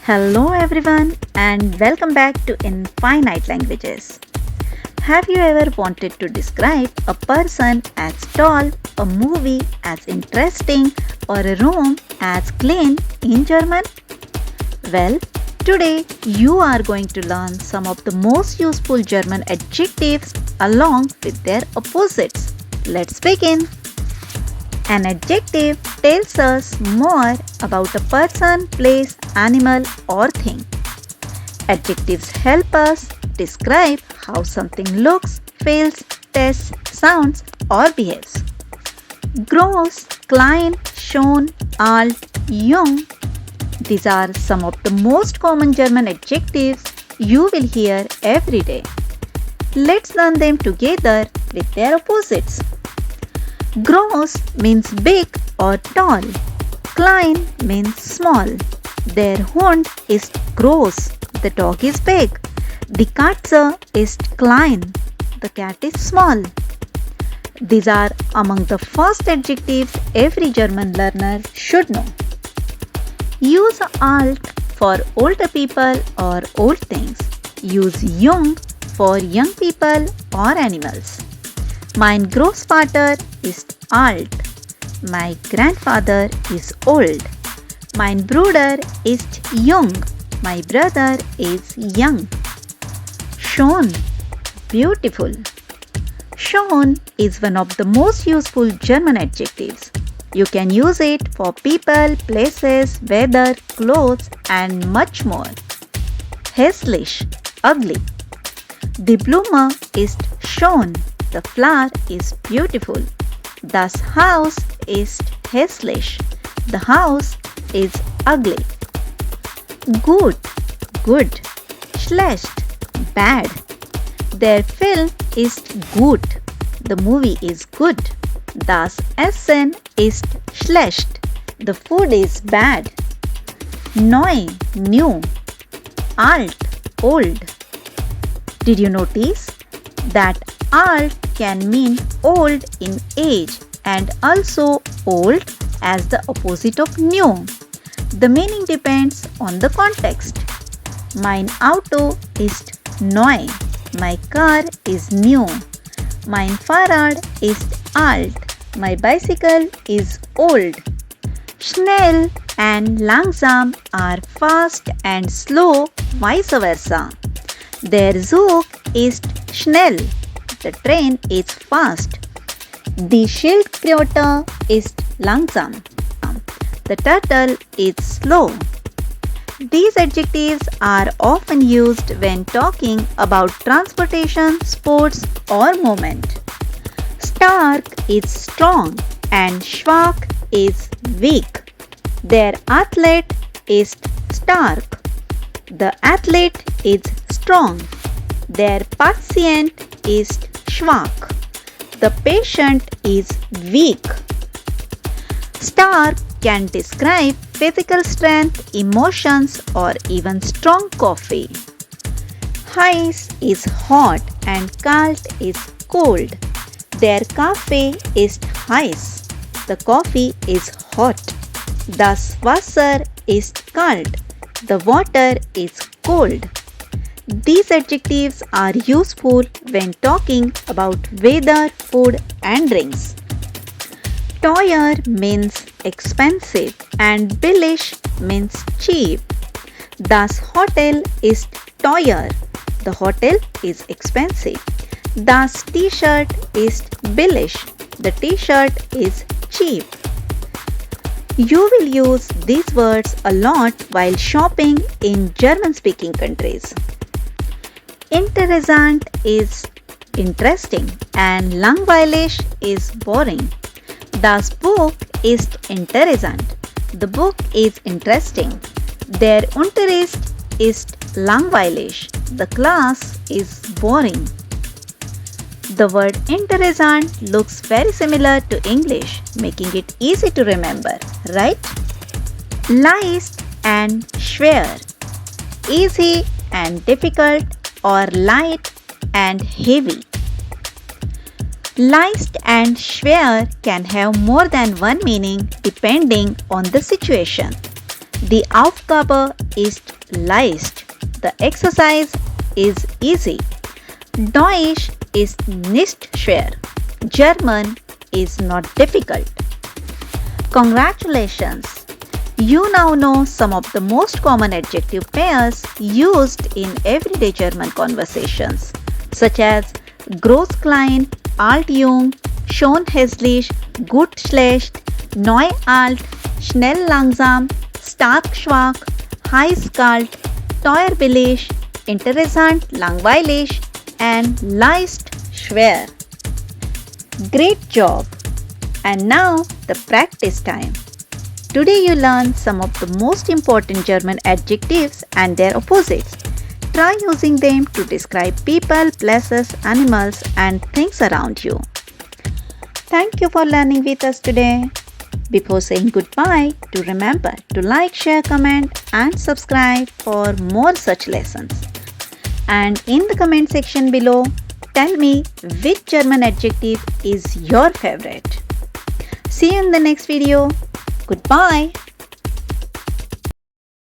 Hello everyone and welcome back to Infinite Languages. Have you ever wanted to describe a person as tall, a movie as interesting, or a room as clean in German? Well, today you are going to learn some of the most useful German adjectives along with their opposites. Let's begin. An adjective tells us more about a person, place, animal, or thing. Adjectives help us describe how something looks, feels, tastes, sounds, or behaves. Groß, klein, schön, alt, jung. These are some of the most common German adjectives you will hear every day. Let's learn them together with their opposites. Groß means big or tall. Klein means small. Der Hund ist groß. The dog is big. Die Katze ist klein. The cat is small. These are among the first adjectives every German learner should know. Use alt for older people or old things. Use jung for young people or animals. Mein Großvater ist alt. My grandfather is old. Mein Bruder ist jung. My brother is young. Schön, beautiful. Schön is one of the most useful German adjectives. You can use it for people, places, weather, clothes, and much more. Hässlich, ugly. Die Blume ist schön. The flower is beautiful. Das Haus ist hässlich. The house is ugly. Gut, good. Schlecht, bad. Der Film ist gut. The movie is good. Das Essen ist schlecht. The food is bad. Neu, new. Alt, old. Did you notice that alt can mean old in age and also old as the opposite of new? The meaning depends on the context. Mein Auto ist neu. My car is new. Mein Fahrrad ist alt. My bicycle is old. Schnell and langsam are fast and slow, vice versa. Der Zug ist schnell. The train is fast. Die Schildkröte ist langsam. The turtle is slow. These adjectives are often used when talking about transportation, sports, or movement. Stark is strong and schwach is weak. Der athlete is stark. The athlete is strong. Der patient is schwach. The patient is weak. Stark can describe physical strength, emotions, or even strong coffee. Heiß is hot and kalt is cold. Der Kaffee ist heiß. The coffee is hot. Das Wasser ist kalt. The water is cold. These adjectives are useful when talking about weather, food, and drinks. Teuer means expensive and billig means cheap. Das Hotel ist teuer. The hotel is expensive. Das T-shirt ist billig. The T-shirt is cheap. You will use these words a lot while shopping in German-speaking countries. Interessant is interesting and langweilig is boring. Das Buch ist interessant. The book is interesting. Der Unterricht ist langweilig. The class is boring. The word interessant looks very similar to English, making it easy to remember, right? Leicht and schwer. Easy and difficult, or light and heavy. Leicht and schwer can have more than one meaning depending on the situation. Die Aufgabe ist leicht. The exercise is easy. Deutsch ist nicht schwer. German is not difficult. Congratulations! You now know some of the most common adjective pairs used in everyday German conversations, such as groß klein, alt jung, schon hässlich, gut schlecht, neu alt, schnell langsam, stark schwach, heiß kalt, teuer billig, interessant langweilig, and leicht schwer. Great job! And now the practice time. Today you learn some of the most important German adjectives and their opposites. Try using them to describe people, places, animals, and things around you. Thank you for learning with us today. Before saying goodbye, do remember to like, share, comment, and subscribe for more such lessons. And in the comment section below, tell me which German adjective is your favorite. See you in the next video. Goodbye.